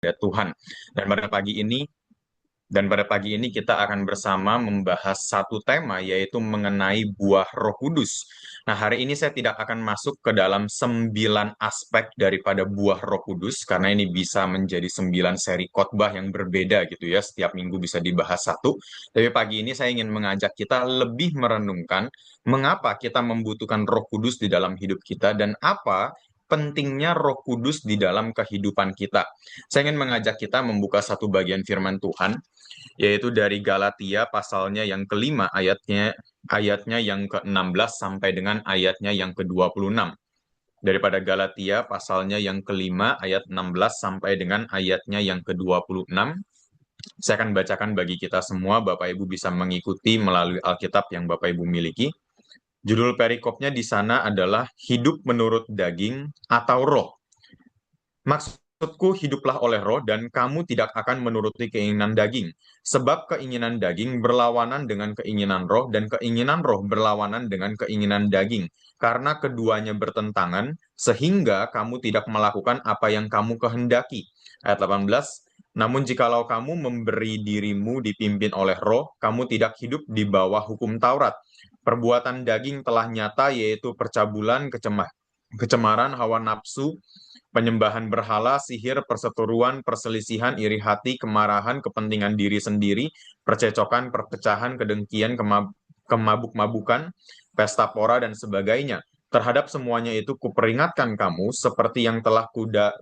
Tuhan. Dan pada pagi ini dan pada pagi ini kita akan bersama membahas satu tema yaitu mengenai buah Roh Kudus. Nah, hari ini saya tidak akan masuk ke dalam 9 aspek daripada buah Roh Kudus karena ini bisa menjadi 9 seri khotbah yang berbeda gitu ya. Setiap minggu bisa dibahas satu. Tapi pagi ini saya ingin mengajak kita lebih merenungkan mengapa kita membutuhkan Roh Kudus di dalam hidup kita dan apa pentingnya Roh Kudus di dalam kehidupan kita. Saya ingin mengajak kita membuka satu bagian firman Tuhan yaitu dari Galatia pasalnya yang kelima ayatnya yang ke-16 sampai dengan ayatnya yang ke-26. Daripada Galatia pasalnya yang kelima ayat 16 sampai dengan ayatnya yang ke-26. Saya akan bacakan bagi kita semua, Bapak Ibu bisa mengikuti melalui Alkitab yang Bapak Ibu miliki. Judul perikopnya di sana adalah hidup menurut daging atau roh. Maksudku, hiduplah oleh roh dan kamu tidak akan menuruti keinginan daging. Sebab keinginan daging berlawanan dengan keinginan roh dan keinginan roh berlawanan dengan keinginan daging. Karena keduanya bertentangan, sehingga kamu tidak melakukan apa yang kamu kehendaki. Ayat 18, namun jikalau kamu memberi dirimu dipimpin oleh roh, kamu tidak hidup di bawah hukum Taurat. Perbuatan daging telah nyata, yaitu percabulan, kecemaran, hawa nafsu, penyembahan berhala, sihir, perseteruan, perselisihan, iri hati, kemarahan, kepentingan diri sendiri, percecokan, perpecahan, kedengkian, kemabuk-mabukan, pesta pora, dan sebagainya. Terhadap semuanya itu kuperingatkan kamu, seperti yang telah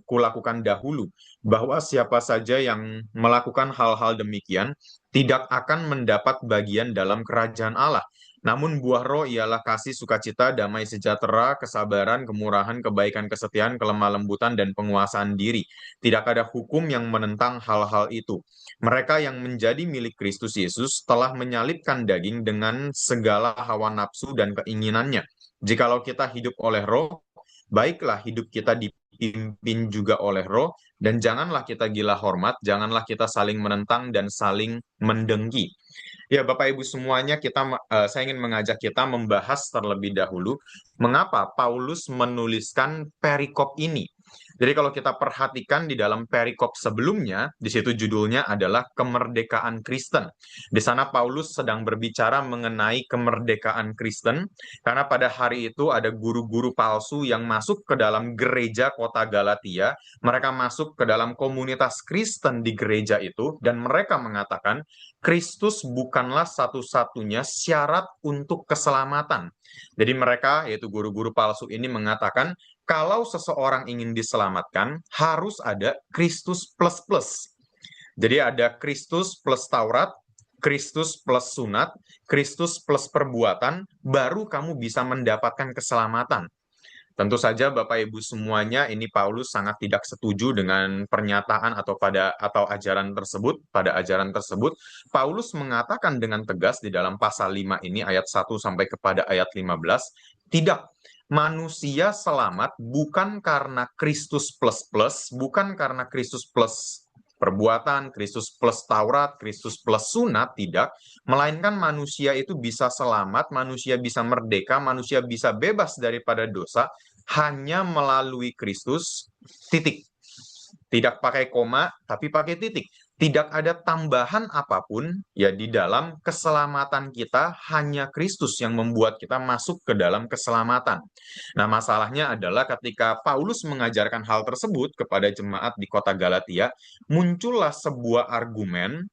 kulakukan dahulu, bahwa siapa saja yang melakukan hal-hal demikian, tidak akan mendapat bagian dalam kerajaan Allah. Namun buah roh ialah kasih, sukacita, damai sejahtera, kesabaran, kemurahan, kebaikan, kesetiaan, kelemah lembutan, dan penguasaan diri. Tidak ada hukum yang menentang hal-hal itu. Mereka yang menjadi milik Kristus Yesus telah menyalibkan daging dengan segala hawa nafsu dan keinginannya. Jikalau kita hidup oleh roh, baiklah hidup kita dipimpin juga oleh roh, dan janganlah kita gila hormat, janganlah kita saling menentang dan saling mendengki. Ya, Bapak Ibu semuanya, saya ingin mengajak kita membahas terlebih dahulu mengapa Paulus menuliskan perikop ini. Jadi kalau kita perhatikan di dalam perikop sebelumnya, di situ judulnya adalah kemerdekaan Kristen. Di sana Paulus sedang berbicara mengenai kemerdekaan Kristen, karena pada hari itu ada guru-guru palsu yang masuk ke dalam gereja kota Galatia. Mereka masuk ke dalam komunitas Kristen di gereja itu, dan mereka mengatakan Kristus bukanlah satu-satunya syarat untuk keselamatan. Jadi mereka, yaitu guru-guru palsu ini mengatakan, kalau seseorang ingin diselamatkan, harus ada Kristus plus-plus. Jadi ada Kristus plus Taurat, Kristus plus sunat, Kristus plus perbuatan, baru kamu bisa mendapatkan keselamatan. Tentu saja Bapak Ibu semuanya, ini Paulus sangat tidak setuju dengan pernyataan atau ajaran tersebut. Pada ajaran tersebut, Paulus mengatakan dengan tegas di dalam pasal 5 ini ayat 1 sampai kepada ayat 15, tidak, manusia selamat bukan karena Kristus plus plus, bukan karena Kristus plus perbuatan, Kristus plus Taurat, Kristus plus sunat, tidak, melainkan manusia itu bisa selamat, manusia bisa merdeka, manusia bisa bebas daripada dosa hanya melalui Kristus, titik. Tidak pakai koma, tapi pakai titik. Tidak ada tambahan apapun ya di dalam keselamatan kita, hanya Kristus yang membuat kita masuk ke dalam keselamatan. Nah, masalahnya adalah ketika Paulus mengajarkan hal tersebut kepada jemaat di kota Galatia, muncullah sebuah argumen,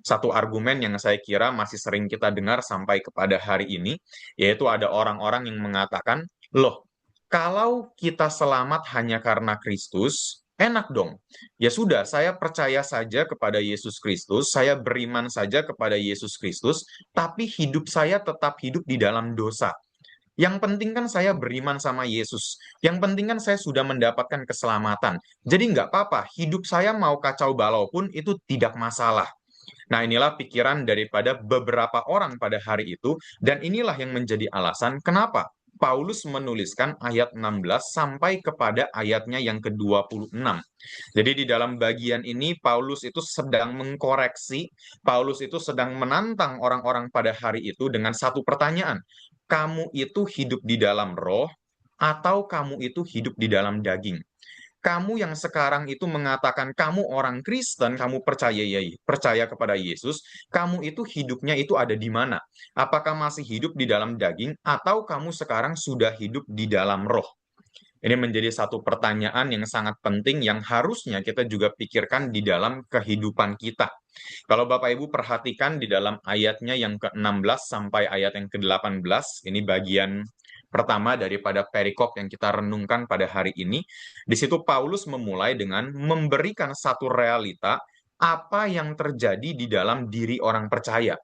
satu argumen yang saya kira masih sering kita dengar sampai kepada hari ini, yaitu ada orang-orang yang mengatakan, loh, kalau kita selamat hanya karena Kristus, enak dong. Ya sudah, saya percaya saja kepada Yesus Kristus, saya beriman saja kepada Yesus Kristus, tapi hidup saya tetap hidup di dalam dosa. Yang penting kan saya beriman sama Yesus. Yang penting kan saya sudah mendapatkan keselamatan. Jadi nggak apa-apa, hidup saya mau kacau balau pun itu tidak masalah. Nah, inilah pikiran daripada beberapa orang pada hari itu, dan inilah yang menjadi alasan kenapa Paulus menuliskan ayat 16 sampai kepada ayatnya yang ke-26. Jadi di dalam bagian ini Paulus itu sedang mengkoreksi, Paulus itu sedang menantang orang-orang pada hari itu dengan satu pertanyaan. Kamu itu hidup di dalam roh atau kamu itu hidup di dalam daging? Kamu yang sekarang itu mengatakan kamu orang Kristen, kamu percaya kepada Yesus, kamu itu hidupnya itu ada di mana? Apakah masih hidup di dalam daging atau kamu sekarang sudah hidup di dalam roh? Ini menjadi satu pertanyaan yang sangat penting yang harusnya kita juga pikirkan di dalam kehidupan kita. Kalau Bapak Ibu perhatikan di dalam ayatnya yang ke-16 sampai ayat yang ke-18, ini bagian pertama daripada perikop yang kita renungkan pada hari ini. Di situ Paulus memulai dengan memberikan satu realita apa yang terjadi di dalam diri orang percaya.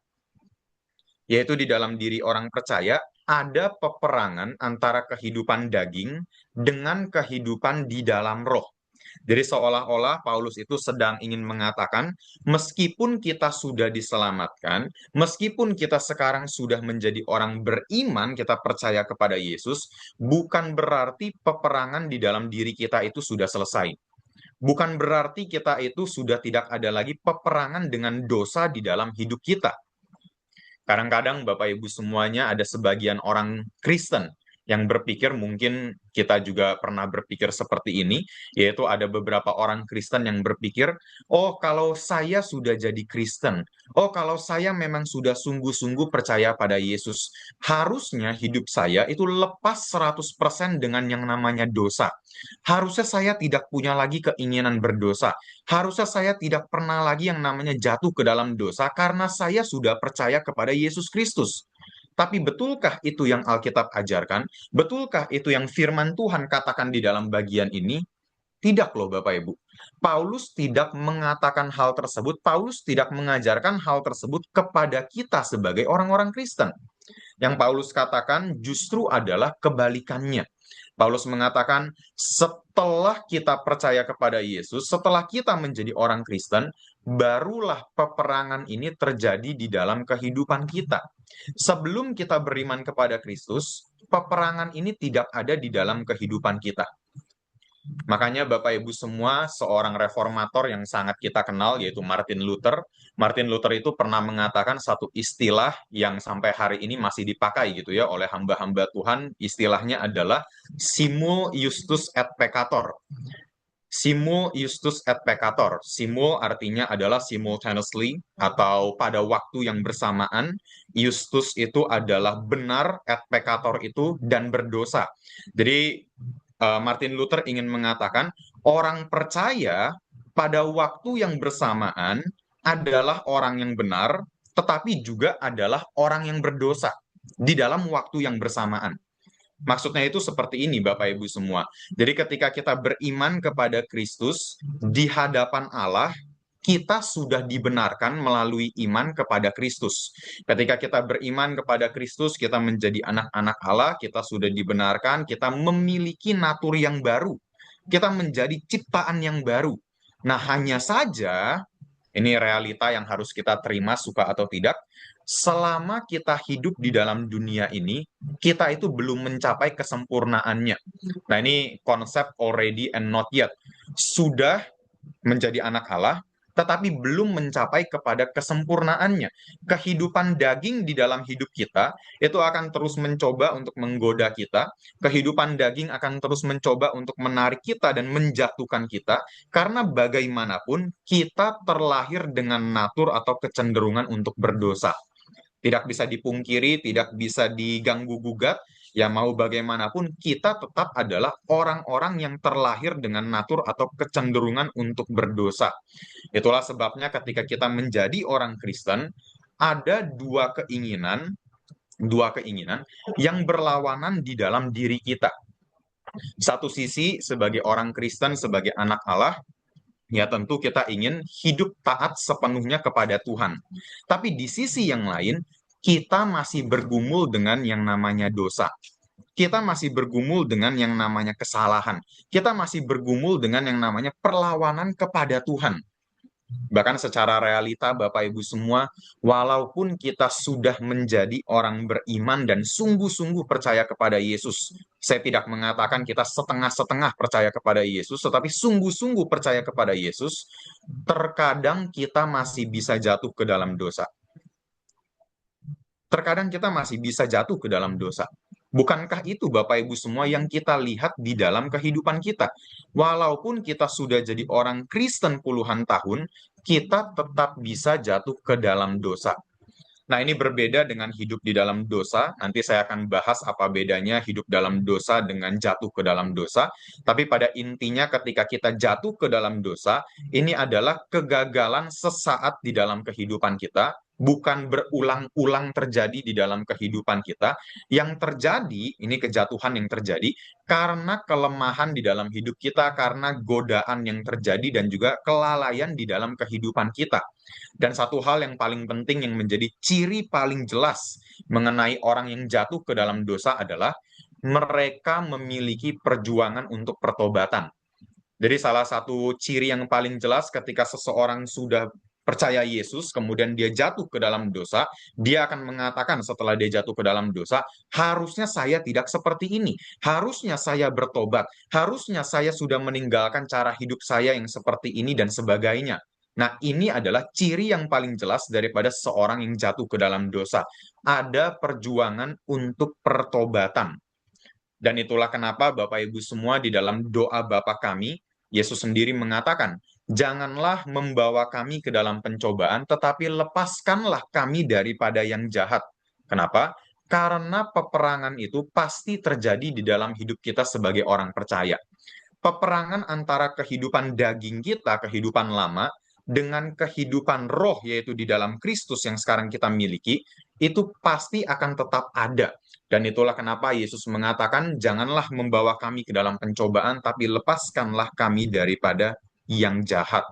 Yaitu di dalam diri orang percaya ada peperangan antara kehidupan daging dengan kehidupan di dalam roh. Jadi seolah-olah Paulus itu sedang ingin mengatakan, meskipun kita sudah diselamatkan, meskipun kita sekarang sudah menjadi orang beriman, kita percaya kepada Yesus, bukan berarti peperangan di dalam diri kita itu sudah selesai. Bukan berarti kita itu sudah tidak ada lagi peperangan dengan dosa di dalam hidup kita. Kadang-kadang Bapak Ibu semuanya ada sebagian orang Kristen yang berpikir, mungkin kita juga pernah berpikir seperti ini, yaitu ada beberapa orang Kristen yang berpikir, oh kalau saya sudah jadi Kristen, oh kalau saya memang sudah sungguh-sungguh percaya pada Yesus, harusnya hidup saya itu lepas 100% dengan yang namanya dosa. Harusnya saya tidak punya lagi keinginan berdosa. Harusnya saya tidak pernah lagi yang namanya jatuh ke dalam dosa karena saya sudah percaya kepada Yesus Kristus. Tapi betulkah itu yang Alkitab ajarkan? Betulkah itu yang firman Tuhan katakan di dalam bagian ini? Tidak loh Bapak Ibu. Paulus tidak mengatakan hal tersebut, Paulus tidak mengajarkan hal tersebut kepada kita sebagai orang-orang Kristen. Yang Paulus katakan justru adalah kebalikannya. Paulus mengatakan, setelah kita percaya kepada Yesus, setelah kita menjadi orang Kristen, barulah peperangan ini terjadi di dalam kehidupan kita. Sebelum kita beriman kepada Kristus, peperangan ini tidak ada di dalam kehidupan kita. Makanya Bapak Ibu semua, seorang reformator yang sangat kita kenal yaitu Martin Luther. Martin Luther itu pernah mengatakan satu istilah yang sampai hari ini masih dipakai gitu ya oleh hamba-hamba Tuhan. Istilahnya adalah simul justus et peccator. Simul justus et peccator. Simul artinya adalah simultaneously atau pada waktu yang bersamaan. Justus itu adalah benar, et peccator itu dan berdosa. Jadi Martin Luther ingin mengatakan orang percaya pada waktu yang bersamaan adalah orang yang benar, tetapi juga adalah orang yang berdosa di dalam waktu yang bersamaan. Maksudnya itu seperti ini, Bapak Ibu semua. Jadi ketika kita beriman kepada Kristus di hadapan Allah, kita sudah dibenarkan melalui iman kepada Kristus. Ketika kita beriman kepada Kristus, kita menjadi anak-anak Allah, kita sudah dibenarkan, kita memiliki natur yang baru. Kita menjadi ciptaan yang baru. Nah, hanya saja ini realita yang harus kita terima suka atau tidak. Selama kita hidup di dalam dunia ini, kita itu belum mencapai kesempurnaannya. Nah, ini konsep already and not yet. Sudah menjadi anak Allah, tetapi belum mencapai kepada kesempurnaannya. Kehidupan daging di dalam hidup kita itu akan terus mencoba untuk menggoda kita. Kehidupan daging akan terus mencoba untuk menarik kita dan menjatuhkan kita, karena bagaimanapun kita terlahir dengan natur atau kecenderungan untuk berdosa. Tidak bisa dipungkiri, tidak bisa diganggu-gugat, ya mau bagaimanapun kita tetap adalah orang-orang yang terlahir dengan natur atau kecenderungan untuk berdosa. Itulah sebabnya ketika kita menjadi orang Kristen, ada dua keinginan yang berlawanan di dalam diri kita. Satu sisi sebagai orang Kristen, sebagai anak Allah, ya tentu kita ingin hidup taat sepenuhnya kepada Tuhan. Tapi di sisi yang lain, kita masih bergumul dengan yang namanya dosa. Kita masih bergumul dengan yang namanya kesalahan. Kita masih bergumul dengan yang namanya perlawanan kepada Tuhan. Bahkan secara realita, Bapak Ibu semua, walaupun kita sudah menjadi orang beriman dan sungguh-sungguh percaya kepada Yesus, saya tidak mengatakan kita setengah-setengah percaya kepada Yesus, tetapi sungguh-sungguh percaya kepada Yesus, terkadang kita masih bisa jatuh ke dalam dosa. Terkadang kita masih bisa jatuh ke dalam dosa. Bukankah itu Bapak Ibu semua yang kita lihat di dalam kehidupan kita? Walaupun kita sudah jadi orang Kristen puluhan tahun, kita tetap bisa jatuh ke dalam dosa. Nah, ini berbeda dengan hidup di dalam dosa. Nanti saya akan bahas apa bedanya hidup dalam dosa dengan jatuh ke dalam dosa. Tapi pada intinya ketika kita jatuh ke dalam dosa, ini adalah kegagalan sesaat di dalam kehidupan kita, bukan berulang-ulang terjadi di dalam kehidupan kita. Yang terjadi, ini kejatuhan yang terjadi karena kelemahan di dalam hidup kita, karena godaan yang terjadi dan juga kelalaian di dalam kehidupan kita. Dan satu hal yang paling penting yang menjadi ciri paling jelas mengenai orang yang jatuh ke dalam dosa adalah mereka memiliki perjuangan untuk pertobatan. Jadi salah satu ciri yang paling jelas ketika seseorang sudah percaya Yesus, kemudian dia jatuh ke dalam dosa, dia akan mengatakan setelah dia jatuh ke dalam dosa, harusnya saya tidak seperti ini, harusnya saya bertobat, harusnya saya sudah meninggalkan cara hidup saya yang seperti ini dan sebagainya. Nah, ini adalah ciri yang paling jelas daripada seorang yang jatuh ke dalam dosa. Ada perjuangan untuk pertobatan. Dan itulah kenapa Bapak Ibu semua di dalam doa Bapa kami, Yesus sendiri mengatakan, janganlah membawa kami ke dalam pencobaan, tetapi lepaskanlah kami daripada yang jahat. Kenapa? Karena peperangan itu pasti terjadi di dalam hidup kita sebagai orang percaya. Peperangan antara kehidupan daging kita, kehidupan lama, dengan kehidupan roh, yaitu di dalam Kristus yang sekarang kita miliki, itu pasti akan tetap ada. Dan itulah kenapa Yesus mengatakan, janganlah membawa kami ke dalam pencobaan, tapi lepaskanlah kami daripada yang jahat.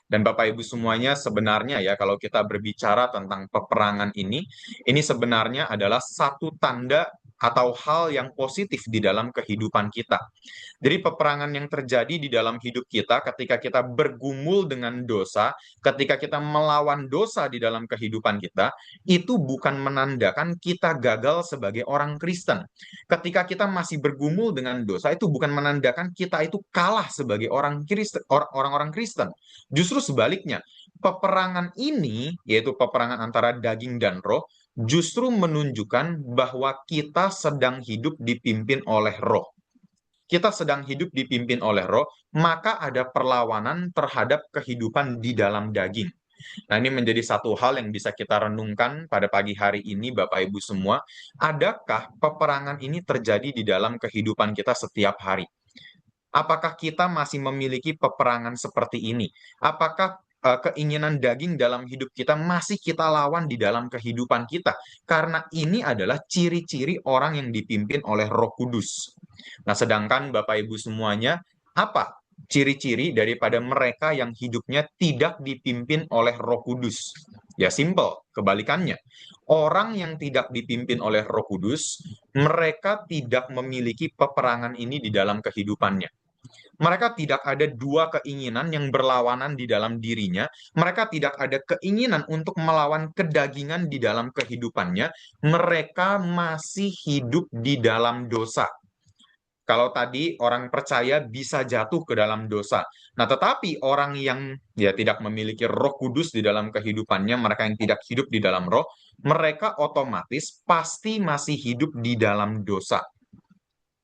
Dan Bapak Ibu semuanya sebenarnya ya kalau kita berbicara tentang peperangan ini sebenarnya adalah satu tanda atau hal yang positif di dalam kehidupan kita. Jadi peperangan yang terjadi di dalam hidup kita ketika kita bergumul dengan dosa, ketika kita melawan dosa di dalam kehidupan kita, itu bukan menandakan kita gagal sebagai orang Kristen. Ketika kita masih bergumul dengan dosa, itu bukan menandakan kita itu kalah sebagai orang Kristen, orang-orang Kristen. Justru sebaliknya, peperangan ini, yaitu peperangan antara daging dan roh, justru menunjukkan bahwa kita sedang hidup dipimpin oleh roh. Kita sedang hidup dipimpin oleh roh, maka ada perlawanan terhadap kehidupan di dalam daging. Nah, ini menjadi satu hal yang bisa kita renungkan pada pagi hari ini, Bapak Ibu semua. Adakah peperangan ini terjadi di dalam kehidupan kita setiap hari? Apakah kita masih memiliki peperangan seperti ini? Apakah keinginan daging dalam hidup kita masih kita lawan di dalam kehidupan kita? Karena ini adalah ciri-ciri orang yang dipimpin oleh Roh Kudus. Nah, sedangkan Bapak Ibu semuanya, apa ciri-ciri daripada mereka yang hidupnya tidak dipimpin oleh Roh Kudus? Ya, simple, kebalikannya. Orang yang tidak dipimpin oleh Roh Kudus, mereka tidak memiliki peperangan ini di dalam kehidupannya. Mereka tidak ada dua keinginan yang berlawanan di dalam dirinya. Mereka tidak ada keinginan untuk melawan kedagingan di dalam kehidupannya. Mereka masih hidup di dalam dosa. Kalau tadi orang percaya bisa jatuh ke dalam dosa. Nah, tetapi orang yang ya tidak memiliki Roh Kudus di dalam kehidupannya, mereka yang tidak hidup di dalam Roh, mereka otomatis pasti masih hidup di dalam dosa.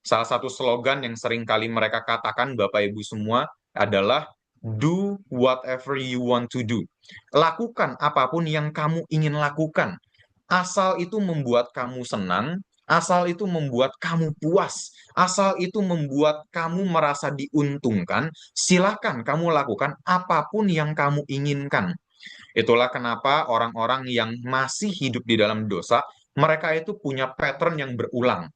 Salah satu slogan yang sering kali mereka katakan, Bapak Ibu semua, adalah do whatever you want to do. Lakukan apapun yang kamu ingin lakukan. Asal itu membuat kamu senang, asal itu membuat kamu puas, asal itu membuat kamu merasa diuntungkan, silakan kamu lakukan apapun yang kamu inginkan. Itulah kenapa orang-orang yang masih hidup di dalam dosa, mereka itu punya pattern yang berulang.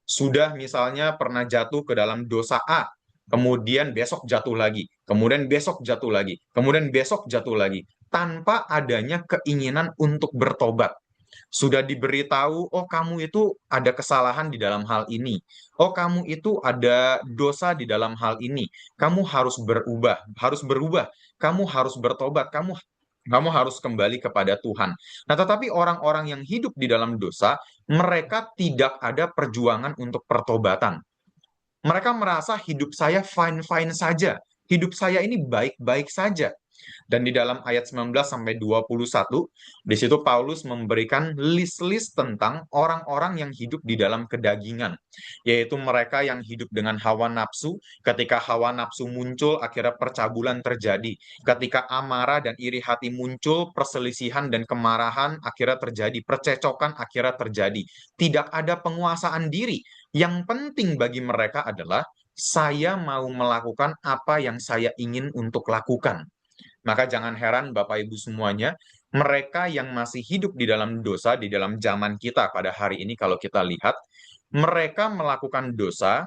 Sudah misalnya pernah jatuh ke dalam dosa A, kemudian besok jatuh lagi, kemudian besok jatuh lagi, kemudian besok jatuh lagi, tanpa adanya keinginan untuk bertobat. Sudah diberitahu, oh kamu itu ada kesalahan di dalam hal ini. Oh kamu itu ada dosa di dalam hal ini. Kamu harus berubah, harus berubah. Kamu harus bertobat, kamu harus kembali kepada Tuhan. Nah, tetapi orang-orang yang hidup di dalam dosa, mereka tidak ada perjuangan untuk pertobatan. Mereka merasa hidup saya fine-fine saja. Hidup saya ini baik-baik saja. Dan di dalam ayat 19 sampai 21, di situ Paulus memberikan list-list tentang orang-orang yang hidup di dalam kedagingan, yaitu mereka yang hidup dengan hawa nafsu. Ketika hawa nafsu muncul, akhirnya percabulan terjadi. Ketika amarah dan iri hati muncul, perselisihan dan kemarahan akhirnya terjadi, percecokan akhirnya terjadi. Tidak ada penguasaan diri. Yang penting bagi mereka adalah saya mau melakukan apa yang saya ingin untuk lakukan. Maka jangan heran Bapak Ibu semuanya, mereka yang masih hidup di dalam dosa di dalam zaman kita pada hari ini kalau kita lihat, mereka melakukan dosa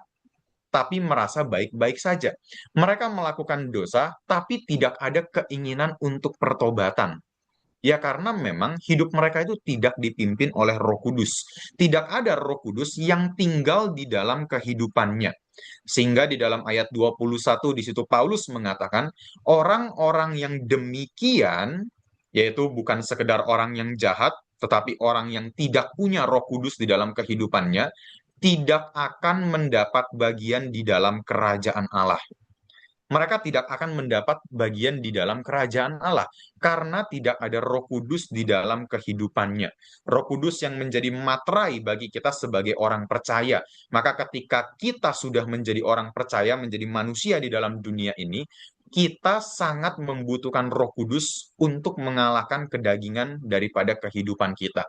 tapi merasa baik-baik saja. Mereka melakukan dosa tapi tidak ada keinginan untuk pertobatan. Ya karena memang hidup mereka itu tidak dipimpin oleh Roh Kudus. Tidak ada Roh Kudus yang tinggal di dalam kehidupannya. Sehingga di dalam ayat 21 di situ Paulus mengatakan orang-orang yang demikian, yaitu bukan sekedar orang yang jahat, tetapi orang yang tidak punya Roh Kudus di dalam kehidupannya, tidak akan mendapat bagian di dalam kerajaan Allah. Mereka tidak akan mendapat bagian di dalam kerajaan Allah karena tidak ada Roh Kudus di dalam kehidupannya. Roh Kudus yang menjadi materai bagi kita sebagai orang percaya. Maka ketika kita sudah menjadi orang percaya, menjadi manusia di dalam dunia ini, kita sangat membutuhkan Roh Kudus untuk mengalahkan kedagingan daripada kehidupan kita.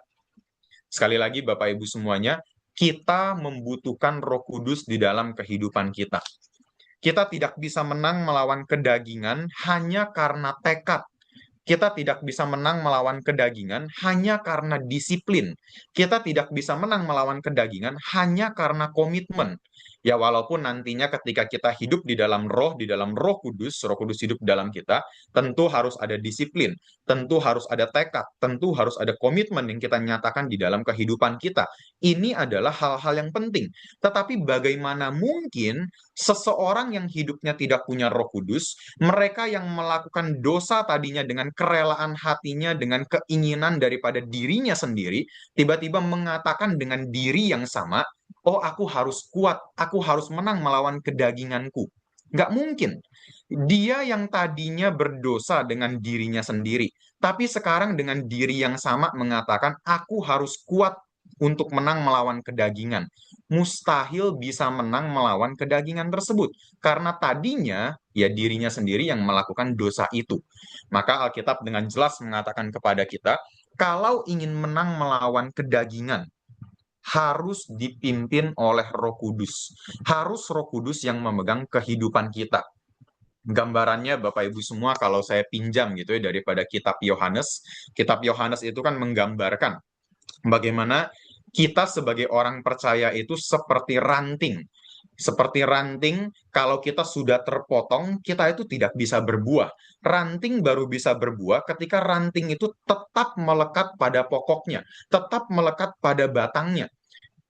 Sekali lagi Bapak Ibu semuanya, kita membutuhkan Roh Kudus di dalam kehidupan kita. Kita tidak bisa menang melawan kedagingan hanya karena tekad. Kita tidak bisa menang melawan kedagingan hanya karena disiplin. Kita tidak bisa menang melawan kedagingan hanya karena komitmen. Ya walaupun nantinya ketika kita hidup di dalam Roh Kudus hidup di dalam kita, tentu harus ada disiplin, tentu harus ada tekad, tentu harus ada komitmen yang kita nyatakan di dalam kehidupan kita. Ini adalah hal-hal yang penting. Tetapi bagaimana mungkin seseorang yang hidupnya tidak punya Roh Kudus, mereka yang melakukan dosa tadinya dengan kerelaan hatinya, dengan keinginan daripada dirinya sendiri, tiba-tiba mengatakan dengan diri yang sama, oh aku harus kuat, aku harus menang melawan kedaginganku. Nggak mungkin. Dia yang tadinya berdosa dengan dirinya sendiri, tapi sekarang dengan diri yang sama mengatakan, aku harus kuat untuk menang melawan kedagingan. Mustahil bisa menang melawan kedagingan tersebut. Karena tadinya, ya dirinya sendiri yang melakukan dosa itu. Maka Alkitab dengan jelas mengatakan kepada kita, kalau ingin menang melawan kedagingan, harus dipimpin oleh Roh Kudus. Harus Roh Kudus yang memegang kehidupan kita. Gambarannya Bapak Ibu semua kalau saya pinjam gitu ya daripada kitab Yohanes. Kitab Yohanes itu kan menggambarkan bagaimana kita sebagai orang percaya itu seperti ranting. Seperti ranting, kalau kita sudah terpotong, kita itu tidak bisa berbuah. Ranting baru bisa berbuah ketika ranting itu tetap melekat pada pokoknya, tetap melekat pada batangnya.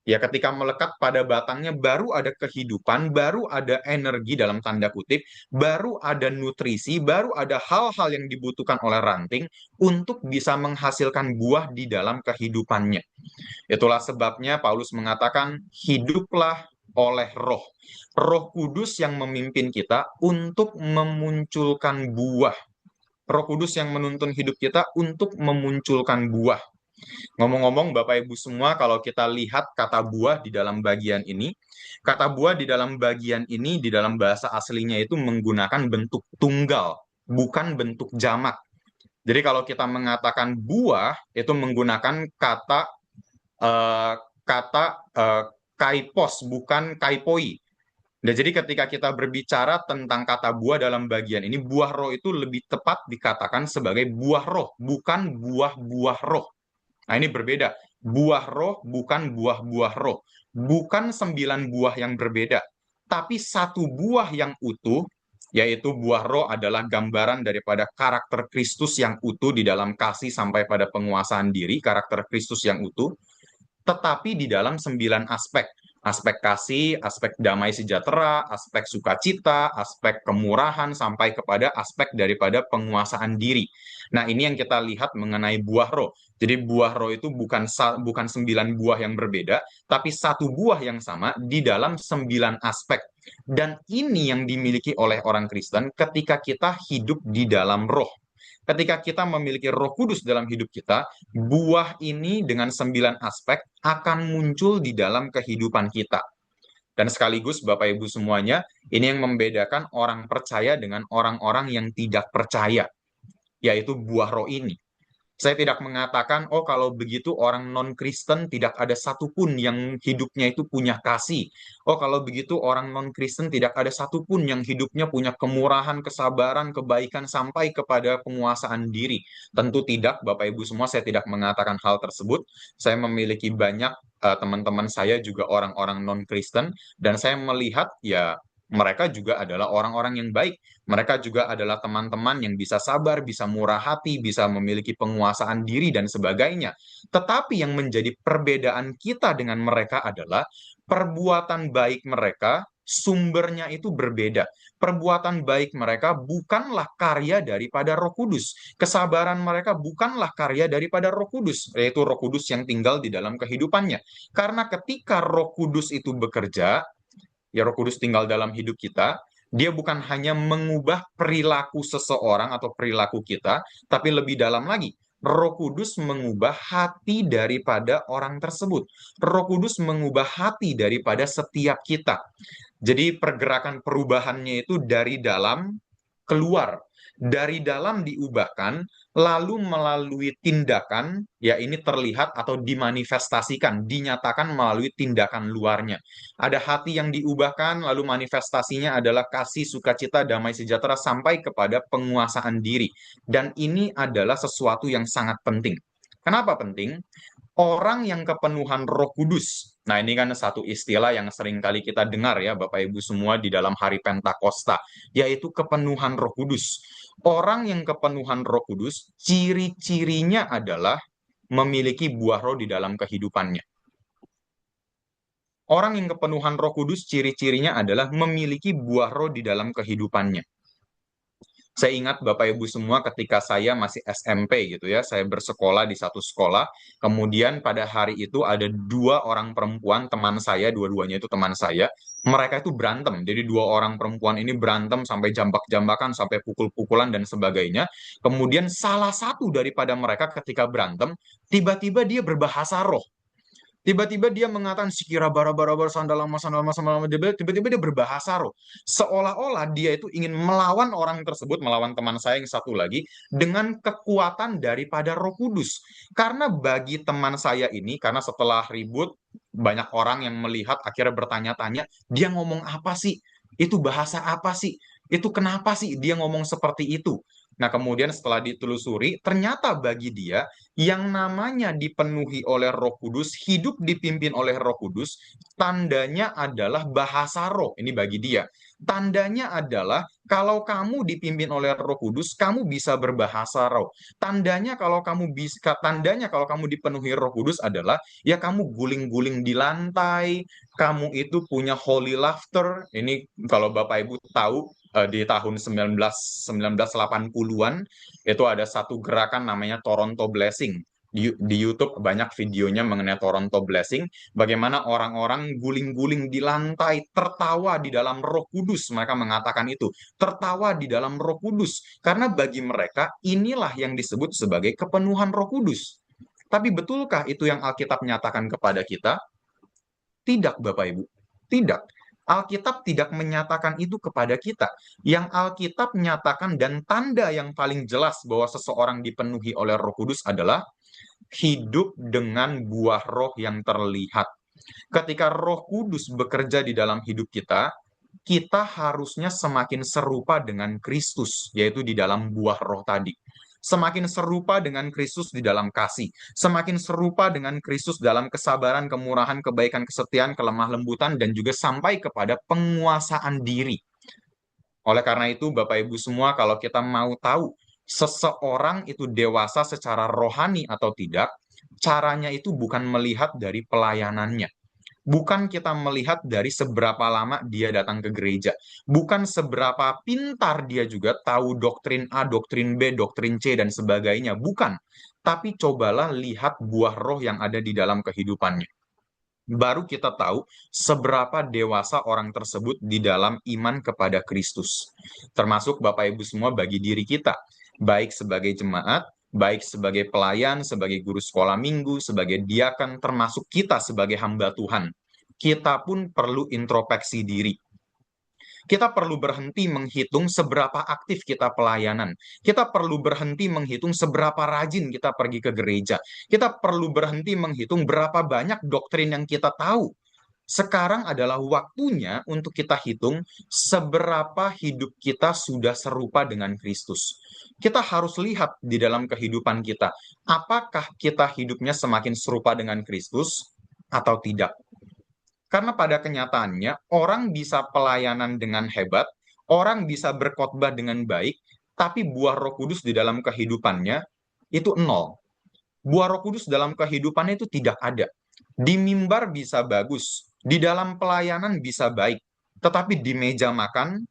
Ya, ketika melekat pada batangnya baru ada kehidupan, baru ada energi dalam tanda kutip, baru ada nutrisi, baru ada hal-hal yang dibutuhkan oleh ranting untuk bisa menghasilkan buah di dalam kehidupannya. Itulah sebabnya Paulus mengatakan, hiduplah oleh roh. Roh Kudus yang memimpin kita untuk memunculkan buah. Roh Kudus yang menuntun hidup kita untuk memunculkan buah. Ngomong-ngomong, Bapak Ibu semua, kalau kita lihat kata buah di dalam bagian ini, kata buah di dalam bagian ini, di dalam bahasa aslinya itu menggunakan bentuk tunggal, bukan bentuk jamak. Jadi kalau kita mengatakan buah, itu menggunakan kata eh, kata eh, kaipos, bukan kaipoi. Nah, jadi ketika kita berbicara tentang kata buah dalam bagian ini, buah roh itu lebih tepat dikatakan sebagai buah roh, bukan buah-buah roh. Nah, ini berbeda. Buah roh bukan buah-buah roh. Bukan 9 buah yang berbeda. Tapi satu buah yang utuh, yaitu buah roh adalah gambaran daripada karakter Kristus yang utuh di dalam kasih sampai pada penguasaan diri, karakter Kristus yang utuh, tetapi di dalam 9 aspek. Aspek kasih, aspek damai sejahtera, aspek sukacita, aspek kemurahan, sampai kepada aspek daripada penguasaan diri. Nah, ini yang kita lihat mengenai buah roh. Jadi buah roh itu bukan 9 buah yang berbeda, tapi satu buah yang sama di dalam 9 aspek. Dan ini yang dimiliki oleh orang Kristen ketika kita hidup di dalam roh. Ketika kita memiliki Roh Kudus dalam hidup kita, buah ini dengan 9 aspek akan muncul di dalam kehidupan kita. Dan sekaligus Bapak Ibu semuanya, ini yang membedakan orang percaya dengan orang-orang yang tidak percaya, yaitu buah roh ini. Saya tidak mengatakan, oh kalau begitu orang non-Kristen tidak ada satupun yang hidupnya itu punya kasih. Oh kalau begitu orang non-Kristen tidak ada satupun yang hidupnya punya kemurahan, kesabaran, kebaikan sampai kepada penguasaan diri. Tentu tidak, Bapak Ibu semua, saya tidak mengatakan hal tersebut. Saya memiliki banyak teman-teman saya juga orang-orang non-Kristen, dan saya melihat ya mereka juga adalah orang-orang yang baik. Mereka juga adalah teman-teman yang bisa sabar, bisa murah hati, bisa memiliki penguasaan diri, dan sebagainya. Tetapi yang menjadi perbedaan kita dengan mereka adalah perbuatan baik mereka, sumbernya itu berbeda. Perbuatan baik mereka bukanlah karya daripada Roh Kudus. Kesabaran mereka bukanlah karya daripada Roh Kudus, yaitu Roh Kudus yang tinggal di dalam kehidupannya. Karena ketika Roh Kudus itu bekerja, ya Roh Kudus tinggal dalam hidup kita, dia bukan hanya mengubah perilaku seseorang atau perilaku kita, tapi lebih dalam lagi, Roh Kudus mengubah hati daripada orang tersebut. Roh Kudus mengubah hati daripada setiap kita. Jadi pergerakan perubahannya itu dari dalam keluar. Dari dalam diubahkan, lalu melalui tindakan, ya ini terlihat atau dimanifestasikan, dinyatakan melalui tindakan luarnya. Ada hati yang diubahkan, lalu manifestasinya adalah kasih, sukacita, damai sejahtera, sampai kepada penguasaan diri. Dan ini adalah sesuatu yang sangat penting. Kenapa penting? Orang yang kepenuhan Roh Kudus. Nah, ini kan satu istilah yang sering kali kita dengar ya, Bapak Ibu semua di dalam hari Pentakosta, yaitu kepenuhan Roh Kudus. Orang yang kepenuhan Roh Kudus, ciri-cirinya adalah memiliki buah roh di dalam kehidupannya. Orang yang kepenuhan Roh Kudus, ciri-cirinya adalah memiliki buah roh di dalam kehidupannya. Saya ingat Bapak Ibu semua ketika saya masih SMP gitu ya, saya bersekolah di satu sekolah. Kemudian pada hari itu ada 2 orang perempuan teman saya, dua-duanya itu teman saya. Mereka itu berantem. Jadi 2 orang perempuan ini berantem sampai jambak-jambakan, sampai pukul-pukulan dan sebagainya. Kemudian salah satu daripada mereka ketika berantem, tiba-tiba dia berbahasa roh. Tiba-tiba dia mengatakan sikira bara-bara sandalama sandalama sandalama, tiba-tiba dia berbahasa roh. Seolah-olah dia itu ingin melawan orang tersebut, melawan teman saya yang satu lagi dengan kekuatan daripada Roh Kudus. Karena bagi teman saya ini, karena setelah ribut banyak orang yang melihat akhirnya bertanya-tanya, dia ngomong apa sih? Itu bahasa apa sih? Itu kenapa sih dia ngomong seperti itu? Nah, kemudian setelah ditelusuri, ternyata bagi dia yang namanya dipenuhi oleh Roh Kudus, hidup dipimpin oleh Roh Kudus, tandanya adalah bahasa roh. Ini bagi dia. Tandanya adalah kalau kamu dipimpin oleh Roh Kudus, kamu bisa berbahasa roh. Tandanya kalau kamu dipenuhi Roh Kudus adalah ya kamu guling-guling di lantai, kamu itu punya holy laughter. Ini kalau Bapak Ibu tahu di tahun 1980-an itu ada satu gerakan namanya Toronto Blessing. Di YouTube banyak videonya mengenai Toronto Blessing, bagaimana orang-orang guling-guling di lantai, tertawa di dalam Roh Kudus. Mereka mengatakan itu, tertawa di dalam Roh Kudus. Karena bagi mereka, inilah yang disebut sebagai kepenuhan Roh Kudus. Tapi betulkah itu yang Alkitab nyatakan kepada kita? Tidak, Bapak Ibu. Tidak. Alkitab tidak menyatakan itu kepada kita. Yang Alkitab nyatakan dan tanda yang paling jelas bahwa seseorang dipenuhi oleh Roh Kudus adalah hidup dengan buah roh yang terlihat. Ketika Roh Kudus bekerja di dalam hidup kita harusnya semakin serupa dengan Kristus, yaitu di dalam buah roh tadi. Semakin serupa dengan Kristus di dalam kasih, semakin serupa dengan Kristus dalam kesabaran, kemurahan, kebaikan, kesetiaan, kelemah lembutan, dan juga sampai kepada penguasaan diri. Oleh karena itu, Bapak Ibu semua, kalau kita mau tahu seseorang itu dewasa secara rohani atau tidak, caranya itu bukan melihat dari pelayanannya. Bukan kita melihat dari seberapa lama dia datang ke gereja. Bukan seberapa pintar dia juga tahu doktrin A, doktrin B, doktrin C, dan sebagainya. Bukan. Tapi cobalah lihat buah roh yang ada di dalam kehidupannya. Baru kita tahu seberapa dewasa orang tersebut di dalam iman kepada Kristus. Termasuk Bapak Ibu semua bagi diri kita, baik sebagai jemaat, baik sebagai pelayan, sebagai guru sekolah minggu, sebagai diaken, termasuk kita sebagai hamba Tuhan. Kita pun perlu introspeksi diri. Kita perlu berhenti menghitung seberapa aktif kita pelayanan. Kita perlu berhenti menghitung seberapa rajin kita pergi ke gereja. Kita perlu berhenti menghitung berapa banyak doktrin yang kita tahu. Sekarang adalah waktunya untuk kita hitung seberapa hidup kita sudah serupa dengan Kristus. Kita harus lihat di dalam kehidupan kita, apakah kita hidupnya semakin serupa dengan Kristus atau tidak. Karena pada kenyataannya, orang bisa pelayanan dengan hebat, orang bisa berkhotbah dengan baik, tapi buah Roh Kudus di dalam kehidupannya itu nol. Buah Roh Kudus dalam kehidupannya itu tidak ada. Di mimbar bisa bagus, di dalam pelayanan bisa baik, tetapi di meja makan,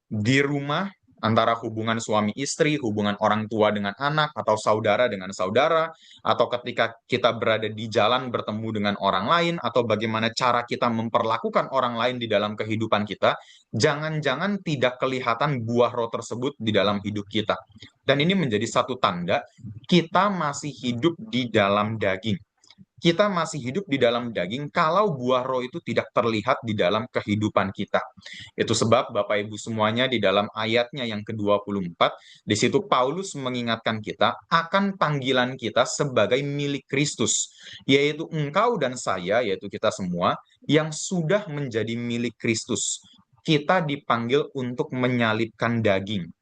di rumah, antara hubungan suami istri, hubungan orang tua dengan anak, atau saudara dengan saudara, atau ketika kita berada di jalan bertemu dengan orang lain, atau bagaimana cara kita memperlakukan orang lain di dalam kehidupan kita, jangan-jangan tidak kelihatan buah roh tersebut di dalam hidup kita. Dan ini menjadi satu tanda kita masih hidup di dalam daging. Kita masih hidup di dalam daging kalau buah roh itu tidak terlihat di dalam kehidupan kita. Itu sebab Bapak Ibu semuanya di dalam ayatnya yang ke-24, di situ Paulus mengingatkan kita akan panggilan kita sebagai milik Kristus, yaitu engkau dan saya, yaitu kita semua, yang sudah menjadi milik Kristus. Kita dipanggil untuk menyalibkan daging.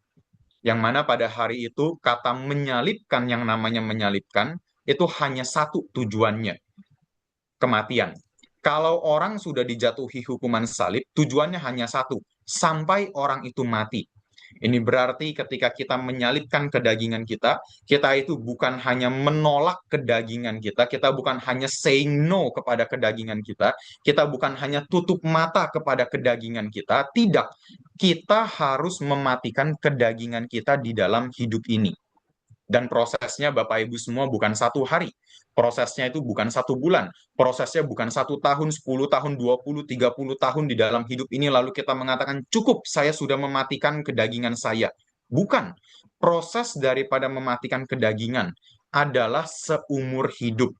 Yang mana pada hari itu kata menyalibkan, yang namanya menyalibkan, itu hanya satu tujuannya, kematian. Kalau orang sudah dijatuhi hukuman salib, tujuannya hanya satu, sampai orang itu mati. Ini berarti ketika kita menyalibkan kedagingan kita itu bukan hanya menolak kedagingan kita bukan hanya saying no kepada kedagingan kita bukan hanya tutup mata kepada kedagingan kita, tidak. Kita harus mematikan kedagingan kita di dalam hidup ini. Dan prosesnya Bapak Ibu semua bukan satu hari. Prosesnya itu bukan satu bulan. Prosesnya bukan 1 tahun, 10 tahun, 20, 30 tahun di dalam hidup ini lalu kita mengatakan cukup saya sudah mematikan kedagingan saya. Bukan. Proses daripada mematikan kedagingan adalah seumur hidup.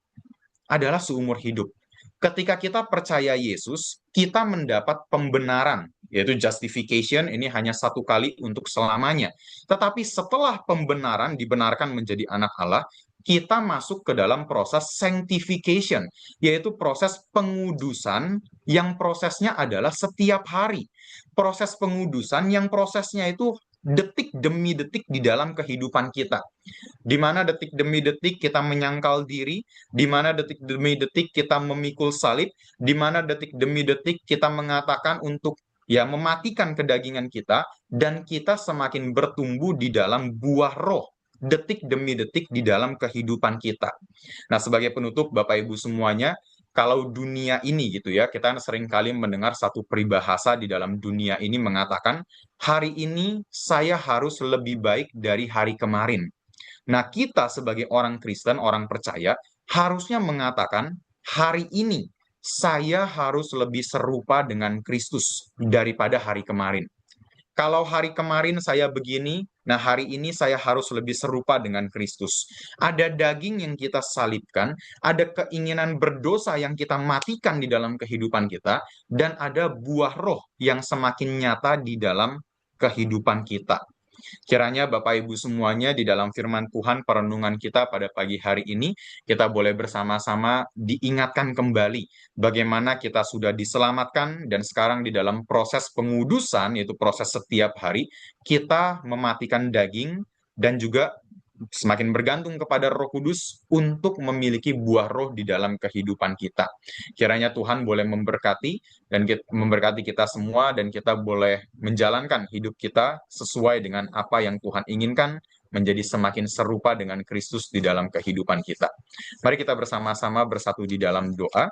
Adalah seumur hidup. Ketika kita percaya Yesus, kita mendapat pembenaran, yaitu justification, ini hanya satu kali untuk selamanya. Tetapi setelah pembenaran, dibenarkan menjadi anak Allah, kita masuk ke dalam proses sanctification, yaitu proses pengudusan yang prosesnya adalah setiap hari. Proses pengudusan yang prosesnya itu detik demi detik di dalam kehidupan kita. Di mana detik demi detik kita menyangkal diri, di mana detik demi detik kita memikul salib, di mana detik demi detik kita mengatakan untuk mematikan kedagingan kita, dan kita semakin bertumbuh di dalam buah roh detik demi detik di dalam kehidupan kita. Nah, sebagai penutup Bapak Ibu semuanya, kalau dunia ini gitu ya, kita sering kali mendengar satu peribahasa di dalam dunia ini mengatakan, hari ini saya harus lebih baik dari hari kemarin. Nah, kita sebagai orang Kristen, orang percaya, harusnya mengatakan, hari ini saya harus lebih serupa dengan Kristus daripada hari kemarin. Kalau hari kemarin saya begini, nah hari ini saya harus lebih serupa dengan Kristus. Ada daging yang kita salibkan, ada keinginan berdosa yang kita matikan di dalam kehidupan kita, dan ada buah roh yang semakin nyata di dalam kehidupan kita. Kiranya Bapak Ibu semuanya di dalam firman Tuhan perenungan kita pada pagi hari ini, kita boleh bersama-sama diingatkan kembali bagaimana kita sudah diselamatkan dan sekarang di dalam proses pengudusan, yaitu proses setiap hari, kita mematikan daging dan juga semakin bergantung kepada Roh Kudus untuk memiliki buah roh di dalam kehidupan kita. Kiranya Tuhan boleh memberkati dan memberkati kita semua dan kita boleh menjalankan hidup kita sesuai dengan apa yang Tuhan inginkan, menjadi semakin serupa dengan Kristus di dalam kehidupan kita. Mari kita bersama-sama bersatu di dalam doa.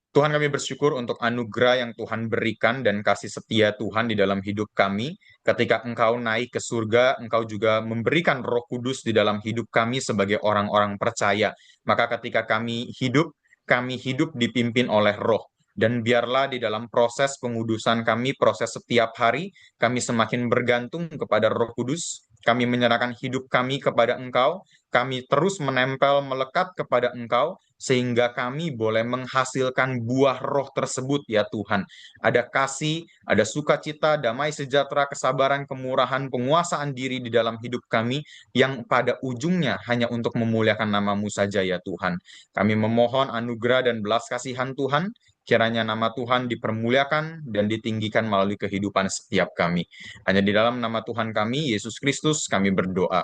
Tuhan, kami bersyukur untuk anugerah yang Tuhan berikan dan kasih setia Tuhan di dalam hidup kami. Ketika Engkau naik ke surga, Engkau juga memberikan Roh Kudus di dalam hidup kami sebagai orang-orang percaya. Maka ketika kami hidup dipimpin oleh Roh. Dan biarlah di dalam proses pengudusan kami, proses setiap hari, kami semakin bergantung kepada Roh Kudus. Kami menyerahkan hidup kami kepada Engkau. Kami terus menempel, melekat kepada Engkau, sehingga kami boleh menghasilkan buah roh tersebut ya Tuhan. Ada kasih, ada sukacita, damai sejahtera, kesabaran, kemurahan, penguasaan diri di dalam hidup kami yang pada ujungnya hanya untuk memuliakan nama-Mu saja ya Tuhan. Kami memohon anugerah dan belas kasihan Tuhan, kiranya nama Tuhan dipermuliakan dan ditinggikan melalui kehidupan setiap kami. Hanya di dalam nama Tuhan kami, Yesus Kristus, kami berdoa.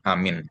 Amin.